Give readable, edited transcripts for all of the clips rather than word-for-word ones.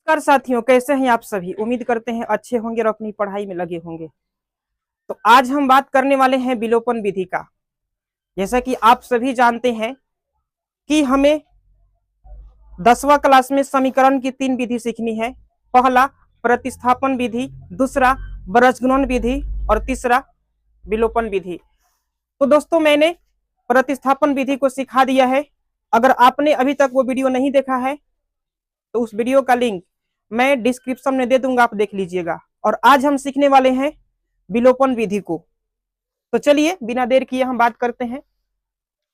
नमस्कार साथियों, कैसे हैं आप सभी। उम्मीद करते हैं अच्छे होंगे और अपनी पढ़ाई में लगे होंगे। तो आज हम बात करने वाले हैं विलोपन विधि का। जैसा कि आप सभी जानते हैं कि हमें 10वां क्लास में समीकरण की 3 विधि सीखनी है। पहला प्रतिस्थापन विधि, दूसरा बृहज्गुणन विधि और तीसरा विलोपन विधि। तो दोस्तों, मैंने प्रतिस्थापन विधि को सिखा दिया है। अगर आपने अभी तक वो वीडियो नहीं देखा है तो उस वीडियो का लिंक मैं डिस्क्रिप्शन में दे दूंगा, आप देख लीजिएगा। और आज हम सीखने वाले हैं विलोपन विधि को। तो चलिए बिना देर किए हम बात करते हैं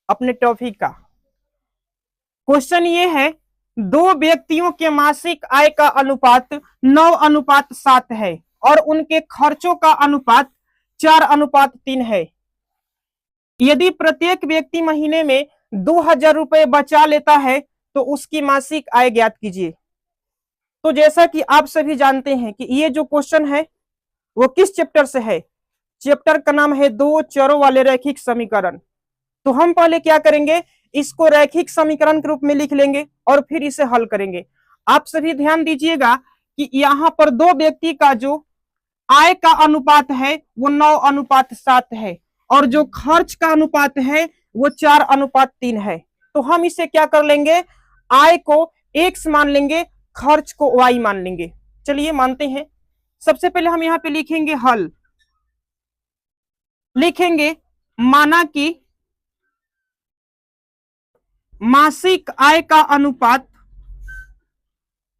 अपने टॉपिक का। क्वेश्चन ये है, दो व्यक्तियों के मासिक आय का अनुपात 9:7 है और उनके खर्चों का अनुपात 4:3 है। यदि प्रत्येक व्यक्ति महीने में 2000 रुपए बचा लेता है तो उसकी मासिक आय ज्ञात कीजिए। तो जैसा कि आप सभी जानते हैं कि ये जो क्वेश्चन है वो किस चैप्टर से है। चैप्टर का नाम है दो चरों वाले रैखिक समीकरण। तो हम पहले क्या करेंगे, इसको रैखिक समीकरण के रूप में लिख लेंगे और फिर इसे हल करेंगे। आप सभी ध्यान दीजिएगा कि यहाँ पर दो व्यक्ति का जो आय का अनुपात है वो 9:7 है और जो खर्च का अनुपात है वो 4:3 है। तो हम इसे क्या कर लेंगे, आय को x मान लेंगे, खर्च को y मान लेंगे। चलिए मानते हैं। सबसे पहले हम यहाँ पे लिखेंगे हल, लिखेंगे माना कि मासिक आय का अनुपात,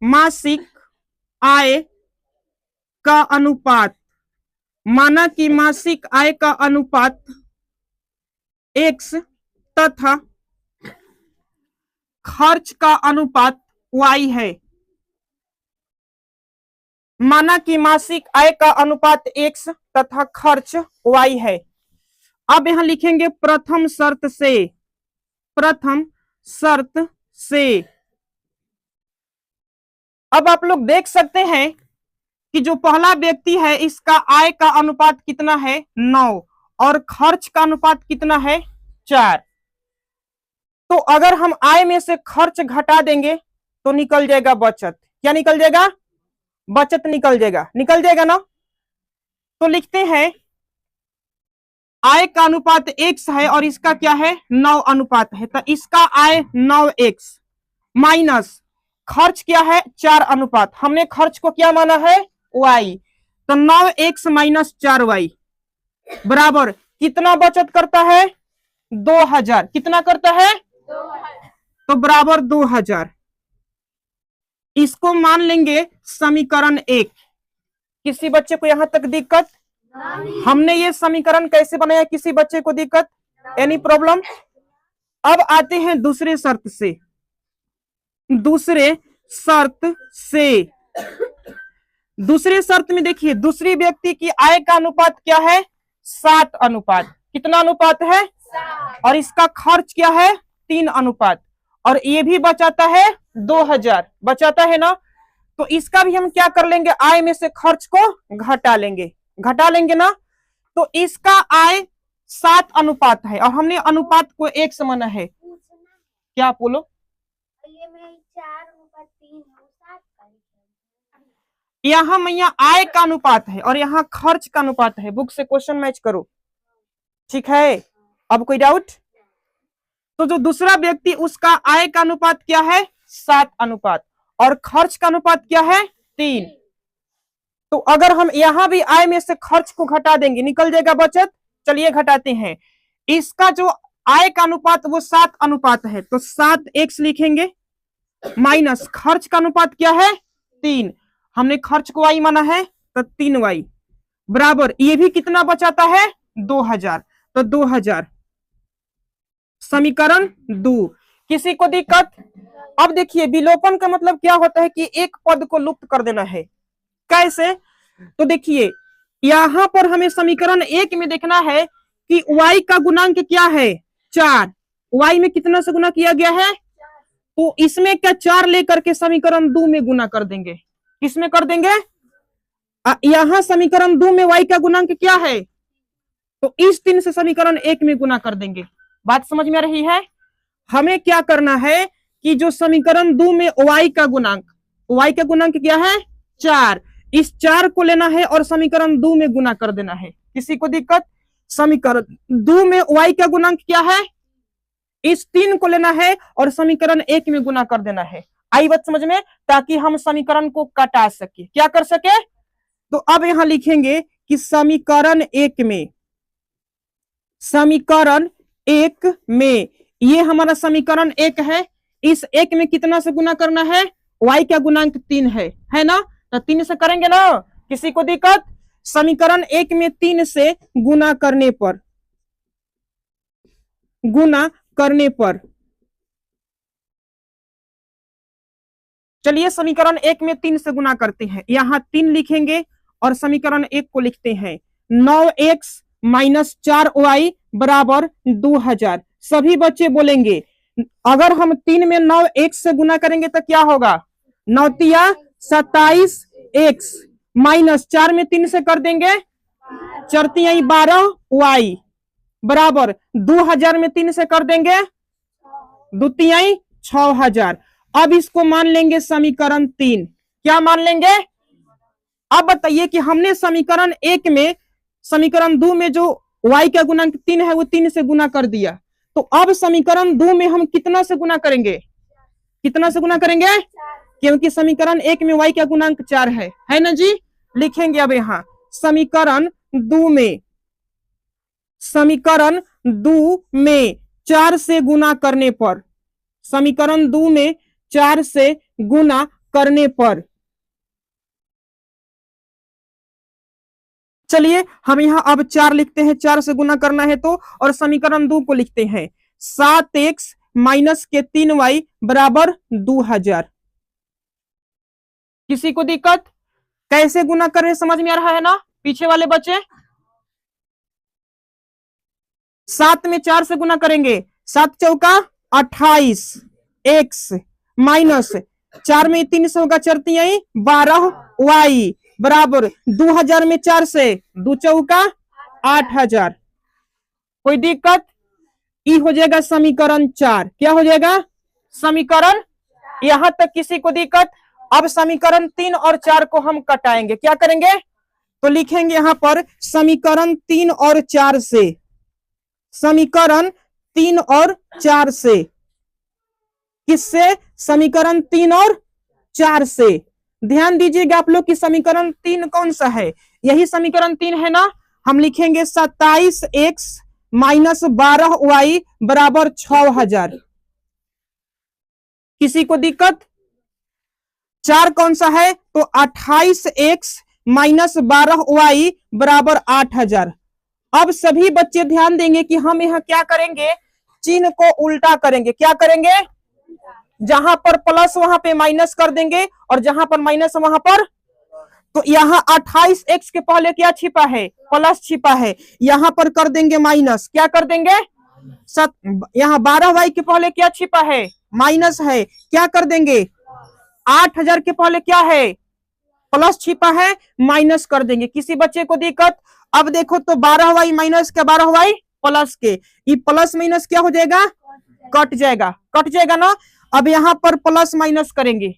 मासिक आय का अनुपात, माना कि मासिक आय का अनुपात x तथा खर्च का अनुपात y है। माना कि मासिक आय का अनुपात x तथा खर्च y है। अब यहां लिखेंगे प्रथम शर्त से, प्रथम शर्त से। अब आप लोग देख सकते हैं कि जो पहला व्यक्ति है इसका आय का अनुपात कितना है, 9, और खर्च का अनुपात कितना है, 4। तो अगर हम आय में से खर्च घटा देंगे तो निकल जाएगा बचत। क्या निकल जाएगा, बचत निकल जाएगा, निकल जाएगा ना। तो लिखते हैं आय का अनुपात x है और इसका क्या है, 9 है। तो इसका आय 9x माइनस खर्च क्या है, 4। हमने खर्च को क्या माना है, y। तो 9x माइनस 4y बराबर कितना बचत करता है, 2000। कितना करता है, 2000। तो बराबर 2000। इसको मान लेंगे समीकरण 1। किसी बच्चे को यहां तक दिक्कत? हमने ये समीकरण कैसे बनाया, किसी बच्चे को दिक्कत, एनी प्रॉब्लम? अब आते हैं दूसरे शर्त से। दूसरे शर्त से, दूसरे शर्त में देखिए दूसरी व्यक्ति की आय का अनुपात क्या है, 7। कितना अनुपात है, 7। और इसका खर्च क्या है, 3। और ये भी बचाता है 2000, बचाता है ना। तो इसका भी हम क्या कर लेंगे, आय में से खर्च को घटा लेंगे, घटा लेंगे ना। तो इसका आय 7 है और हमने अनुपात को 1 माना है। क्या आप बोलो, यहाँ मैया आय का अनुपात है और यहाँ खर्च का अनुपात है। बुक से क्वेश्चन मैच करो, ठीक है। अब कोई डाउट? तो जो दूसरा व्यक्ति उसका आय का अनुपात क्या है, 7 और खर्च का अनुपात क्या है, 3। तो अगर हम यहां भी आय में से खर्च को घटा देंगे निकल जाएगा बचत। चलिए घटाते हैं। इसका जो आय का अनुपात वो 7 है तो 7x लिखेंगे माइनस खर्च का अनुपात क्या है, 3। हमने खर्च को y माना है तो 3y बराबर ये भी कितना बचाता है, 2000। तो 2000 समीकरण 2। किसी को दिक्कत? अब देखिए विलोपन का मतलब क्या होता है कि एक पद को लुप्त कर देना है। कैसे? तो देखिए यहां पर हमें समीकरण 1 में देखना है कि y का गुणांक क्या है, 4। y में कितना से गुना किया गया है, तो इसमें क्या 4 लेकर के समीकरण 2 में गुना कर देंगे। किसमें कर देंगे, यहां समीकरण 2 में y का गुणांक क्या है, तो इस 3 से समीकरण 1 में गुना कर देंगे। बात समझ में आ रही है? हमें क्या करना है कि जो समीकरण 2 में y का गुणांक y का गुणांक क्या है 4। इस 4 को लेना है और समीकरण 2 में गुना कर देना है। किसी को दिक्कत? समीकरण 2 में y का गुणांक क्या है, इस 3 को लेना है और समीकरण 1 में गुना कर देना है। आई बात समझ में, ताकि हम समीकरण को कटा सके, क्या कर सके। तो अब यहां लिखेंगे कि समीकरण 1 में, समीकरण 1 में ये हमारा समीकरण 1 है, इस 1 में कितना से गुना करना है, y का गुणांक 3 है ना, तो 3 से करेंगे ना, किसी को दिक्कत। समीकरण 1 में 3 से गुना करने पर, गुना करने पर, चलिए समीकरण 1 में 3 से गुना करते हैं। यहां 3 लिखेंगे और समीकरण 1 को लिखते हैं 9x माइनस 4y बराबर 2000। सभी बच्चे बोलेंगे अगर हम 3 में 9x से गुना करेंगे तो क्या होगा, 9 तिया 27x माइनस 4 में 3 से कर देंगे 4 तिया 12y बराबर 2000 में 3 से कर देंगे 2 तिया 6000। अब इसको मान लेंगे समीकरण 3। क्या मान लेंगे? अब बताइए कि हमने समीकरण 1 में समीकरण 2 में जो y का गुणांक 3 है वो 3 से गुना कर दिया, तो अब समीकरण 2 में हम कितना से गुना करेंगे, कितना से गुना करेंगे, क्योंकि समीकरण 1 में y का गुणांक 4 है ना जी। लिखेंगे अब यहां समीकरण 2 में, समीकरण 2 में 4 से गुना करने पर, समीकरण 2 में 4 से गुना करने पर, चलिए हम यहां अब 4 लिखते हैं, 4 से गुना करना है तो, और समीकरण 2 को लिखते हैं 7x माइनस के 3y बराबर 2000। किसी को दिक्कत? कैसे गुना कर रहे समझ में आ रहा है ना पीछे वाले बच्चे। 7 में 4 से गुना करेंगे, 7 चौका 28 x माइनस 4 में 3 से होगा 4 तिया 12y बराबर 2000 में 4 से 2 चौका 8000। कोई दिक्कत? ई हो जाएगा समीकरण 4। क्या हो जाएगा? समीकरण। यहां तक किसी को दिक्कत? अब समीकरण 3 और 4 को हम कटाएंगे, क्या करेंगे, तो लिखेंगे यहां पर समीकरण 3 और 4 से, समीकरण 3 और 4 से, किससे, समीकरण 3 और 4 से। ध्यान दीजिएगा आप लोग कि समीकरण 3 कौन सा है, यही समीकरण 3 है ना। हम लिखेंगे 27x माइनस 12y बराबर 6000। किसी को दिक्कत? 4 कौन सा है, तो 28x माइनस 12y बराबर 8000। अब सभी बच्चे ध्यान देंगे कि हम यहां क्या करेंगे, चिन्ह को उल्टा करेंगे। क्या करेंगे? जहां पर प्लस वहां पे माइनस कर देंगे और जहां पर माइनस वहां पर, तो यहां 28x के पहले क्या छिपा है, प्लस छिपा है, यहां पर कर देंगे माइनस। क्या कर देंगे? यहां 12y के पहले क्या छिपा है, माइनस है, क्या कर देंगे, 8000 के पहले क्या है, प्लस छिपा है, माइनस कर देंगे। किसी बच्चे को दिक्कत? अब देखो तो 12y माइनस के 12y प्लस के, ये प्लस माइनस क्या हो जाएगा, कट जाएगा, कट जाएगा ना। अब यहां पर प्लस माइनस करेंगे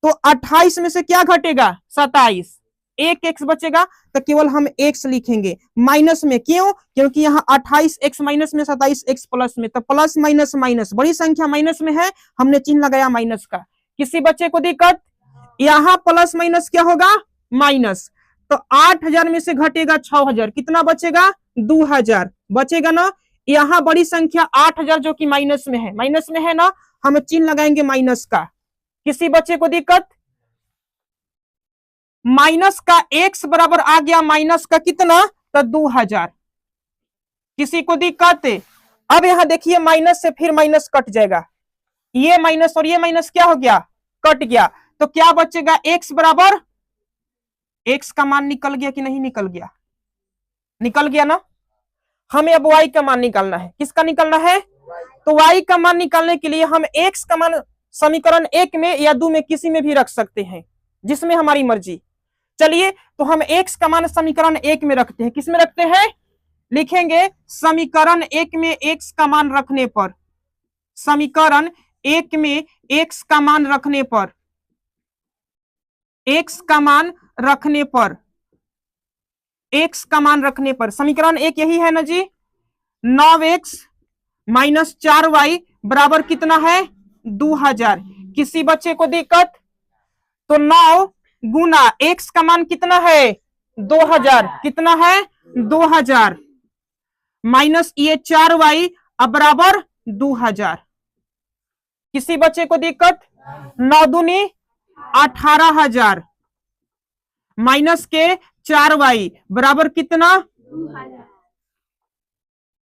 तो 28 में से क्या घटेगा, 27, एक x बचेगा, तो केवल हम x लिखेंगे माइनस में। क्यों? क्योंकि यहाँ 28x माइनस में, 27x प्लस में, तो प्लस माइनस माइनस, बड़ी संख्या माइनस में है, हमने चिन्ह लगाया माइनस का। किसी बच्चे को दिक्कत? यहाँ प्लस माइनस क्या होगा, माइनस, तो 8000 में से घटेगा 6000, कितना बचेगा, 2000 बचेगा ना। यहाँ बड़ी संख्या 8000 जो कि माइनस में है, माइनस में है ना, हम चिन्ह लगाएंगे माइनस का। किसी बच्चे को दिक्कत? माइनस का x बराबर आ गया माइनस का कितना, तो 2000। किसी को दिक्कत? अब यहां देखिए माइनस से फिर माइनस कट जाएगा, ये माइनस और ये माइनस क्या हो गया, कट गया, तो क्या बचेगा, x बराबर, x का मान निकल गया कि नहीं निकल गया, निकल गया ना। हमें अब y का मान निकालना है। किसका निकालना है, तो y का मान निकालने के लिए हम x का मान समीकरण 1 में या 2 में किसी में भी रख सकते हैं, जिसमें हमारी मर्जी। चलिए तो हम x का मान समीकरण 1 में रखते हैं। किस में रखते हैं, लिखेंगे समीकरण 1 में x का मान रखने पर, समीकरण 1 में x का मान रखने पर एक्स का मान रखने पर, एक्स का मान रखने पर समीकरण एक यही है ना जी, 9x माइनस 4y बराबर कितना है 2000। किसी बच्चे को दिक्कत? तो 9 गुना x का मान कितना है 2000, कितना है 2000 माइनस ये 4y अब बराबर 2000। किसी बच्चे को दिक्कत? 9 दूनी 18,000 माइनस के 4y बराबर कितना?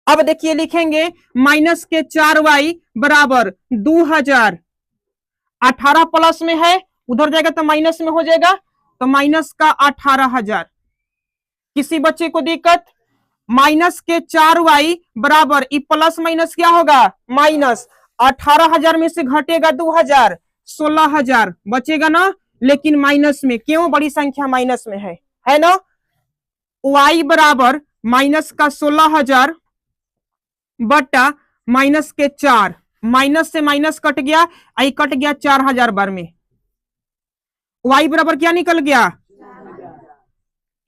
अब देखिए लिखेंगे माइनस के 4y बराबर 2000, 18 प्लस में है उधर जाएगा तो माइनस में हो जाएगा, तो माइनस का 18,000। किसी बच्चे को दिक्कत? माइनस के 4y बराबर ई प्लस माइनस क्या होगा माइनस, 18,000 में से घटेगा 2000, 16,000 बचेगा ना, लेकिन माइनस में, क्यों? बड़ी संख्या माइनस में है ना। y बराबर माइनस का 16,000 बटा माइनस के 4, माइनस से माइनस कट गया, आई कट गया 4,000 बार में, y बराबर क्या निकल गया?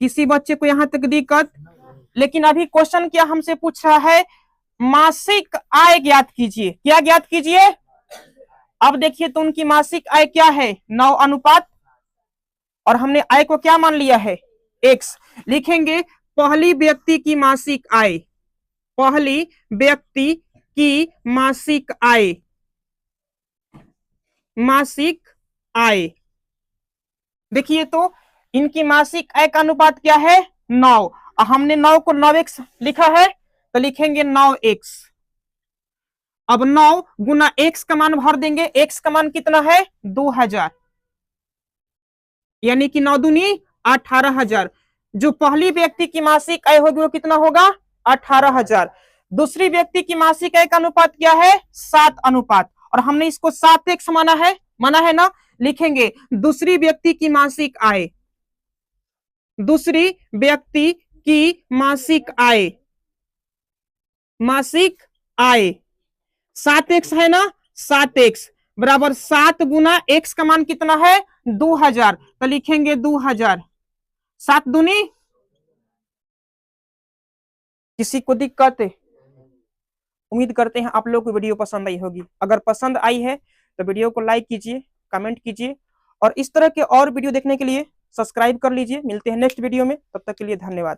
किसी बच्चे को यहां तक दिक्कत? लेकिन अभी क्वेश्चन क्या हमसे पूछ रहा है, मासिक आय ज्ञात कीजिए। क्या ज्ञात कीजिए? अब देखिए तो उनकी मासिक आय क्या है 9 अनुपात, और हमने आय को क्या मान लिया है x। लिखेंगे पहली व्यक्ति की मासिक आय, पहली व्यक्ति की मासिक आय, मासिक आय। देखिए तो इनकी मासिक आय का अनुपात क्या है 9, हमने 9 को 9x लिखा है तो लिखेंगे 9x। अब 9 गुना x का मान भर देंगे, x का मान कितना है 2000, यानी कि 9 दूनी 18,000। जो पहली व्यक्ति की मासिक आय होगी वो कितना होगा 18,000। दूसरी व्यक्ति की मासिक आय का अनुपात क्या है 7 अनुपात, और हमने इसको 7x माना है ना। लिखेंगे दूसरी व्यक्ति की मासिक आय, दूसरी व्यक्ति की मासिक आय, मासिक आय 7x है ना, 7x बराबर 7 गुना x का मान कितना है 2000, तो लिखेंगे 2000, 7 दूनी। किसी को दिक्कत? उम्मीद करते हैं आप लोग को वीडियो पसंद आई होगी। अगर पसंद आई है तो वीडियो को लाइक कीजिए, कमेंट कीजिए, और इस तरह के और वीडियो देखने के लिए सब्सक्राइब कर लीजिए। मिलते हैं नेक्स्ट वीडियो में, तब तक के लिए धन्यवाद।